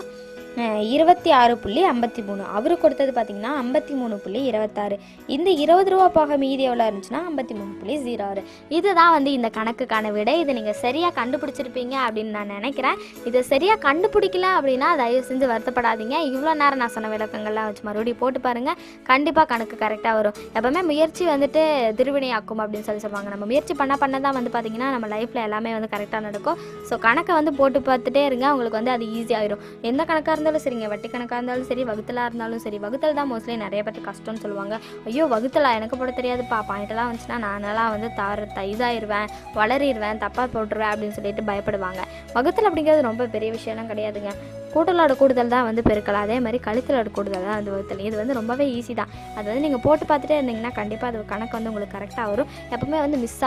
26.53. அவரு கொடுத்தது பார்த்திங்கன்னா 53.26. இந்த 20 ரூபா போக மீதி எவ்வளோ இருந்துச்சுன்னா 53.06. இதுதான் வந்து இந்த கணக்குக்கான விடை. இதை நீங்கள் சரியாக கண்டுபிடிச்சிருப்பீங்க அப்படின்னு நான் நினைக்கிறேன். இதை சரியாக கண்டுபிடிக்கல அப்படின்னா தயவு செஞ்சு வருத்தப்படாதீங்க. இவ்வளோ நேரம் நான் சொன்ன விளக்கங்கள்லாம் வச்சு மறுபடியும் போட்டு பாருங்கள். கண்டிப்பாக கணக்கு கரெக்டாக வரும். எப்போவுமே முயற்சி வந்துட்டு திருவினையாக்கும் அப்படின்னு சொல்லுவாங்க. நம்ம முயற்சி பண்ண தான் வந்து பார்த்திங்கன்னா நம்ம லைஃப்பில் எல்லாமே வந்து கரெக்டாக நடக்கும். ஸோ கணக்கை வந்து போட்டு பார்த்துட்டே இருங்க, உங்களுக்கு வந்து அது ஈஸியாகிடும். எந்த கணக்காக இருந்தாலும் சரிங்க, வட்டி கணக்காக இருந்தாலும் சரி, வகுத்தலாக இருந்தாலும் சரி. வகுத்தல் தான் மோஸ்ட்லி நிறைய பேர் கஷ்டம்னு சொல்லுவாங்க. ஐயோ வகுத்தலா எனக்கு போட தெரியாதுப்பா, பாயிண்டெல்லாம் வந்துச்சுன்னா நானெல்லாம் வந்து இதாகிடுவேன், வளரிடுவேன், தப்பாக போட்டுருவேன் அப்படின்னு சொல்லிட்டு பயப்படுவாங்க. வகுத்தல் அப்படிங்கிறது ரொம்ப பெரிய விஷயம்லாம் கிடையாதுங்க. கூட்டலோட கூடுதல் தான் வந்து பெருக்கல், அதே மாதிரி கழித்தலோட கூடுதல் தான் வந்து வகுத்தல். இது வந்து ரொம்பவே ஈஸி தான். அது வந்து நீங்கள் போட்டு பார்த்துட்டே இருந்தீங்கன்னா கண்டிப்பாக அது கணக்கு வந்து உங்களுக்கு கரெக்டாக வரும். எப்பவுமே வந்து மிஸ்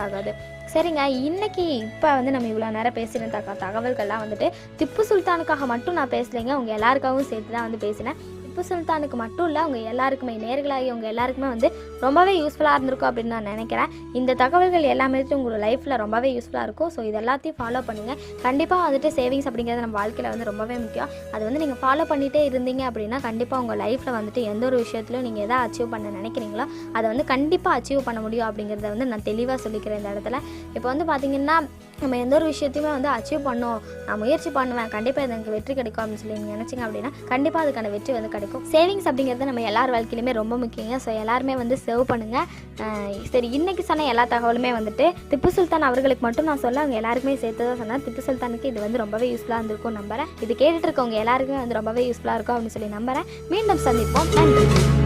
ஆகாது. சரிங்க, இன்றைக்கி இப்போ வந்து நம்ம இவ்வளோ நேரம் பேசின தகவல்கள்லாம் வந்துட்டு திப்பு சுல்தானுக்காக மட்டும் நான் பேசலைங்க, உங்கள் எல்லாருக்காகவும் சேர்த்து தான் வந்து பேசினேன். திப்பு சுல்தானுக்கு மட்டும் இல்லை, அவங்க எல்லாருக்குமே நேர்களாகி அவங்க எல்லாருக்குமே வந்து ரொம்பவே யூஸ்ஃபுல்லாக இருந்திருக்கும் அப்படின்னு நான் நினைக்கிறேன். இந்த தகவல்கள் எல்லாமே உங்களோட லைஃப்பில் ரொம்பவே யூஸ்ஃபுல்லாக இருக்கும். ஸோ இது எல்லாத்தையும் ஃபாலோ பண்ணுங்கள். கண்டிப்பாக வந்துட்டு சேவிங்ஸ் அப்படிங்கிறது நம்ம வாழ்க்கையில் வந்து ரொம்பவே முக்கியம். அது வந்து நீங்கள் ஃபாலோ பண்ணிகிட்டே இருந்தீங்க அப்படின்னா கண்டிப்பாக உங்கள் லைஃப்பில் வந்துட்டு எந்த ஒரு விஷயத்துலையும் நீங்கள் எதை அச்சீவ் பண்ண நினைக்கிறீங்களோ அதை வந்து கண்டிப்பாக அச்சீவ் பண்ண முடியும் அப்படிங்கிறத வந்து நான் தெளிவாக சொல்லிக்கிறேன் இந்த இடத்துல. இப்போ வந்து பார்த்திங்கன்னா நம்ம எந்த ஒரு விஷயத்தையுமே வந்து அச்சீவ் பண்ணோம், நான் முயற்சி பண்ணுவேன், கண்டிப்பாக எனக்கு வெற்றி கிடைக்கும் அப்படின்னு சொல்லி நீங்கள் நினச்சிங்க அப்படின்னா கண்டிப்பாக அதுக்கான வெற்றி வந்து கிடைக்கும். சேவிங்ஸ் அப்படிங்கிறது நம்ம எல்லார் வாழ்க்கையிலுமே ரொம்ப முக்கியங்க. ஸோ எல்லாருமே வந்து சேவ் பண்ணுங்கள். சரி, இன்றைக்கி சொன்ன எல்லா தகவலுமே வந்துட்டு திப்பு சுல்தான் அவர்களுக்கு மட்டும் நான் சொல்ல, அவங்க எல்லாருக்குமே சேர்த்து தான் சொன்னேன். திப்பு சுல்தானுக்கு இது வந்து ரொம்பவே யூஸ்ஃபுல்லாக இருந்திருக்கும் நம்புறேன். இது கேட்டுட்டு இருக்கவங்க எல்லாருக்குமே வந்து ரொம்பவே யூஸ்ஃபுல்லாக இருக்கும் அப்படின்னு சொல்லி நம்புறேன். மீண்டும் சந்திப்போம். நன்றி.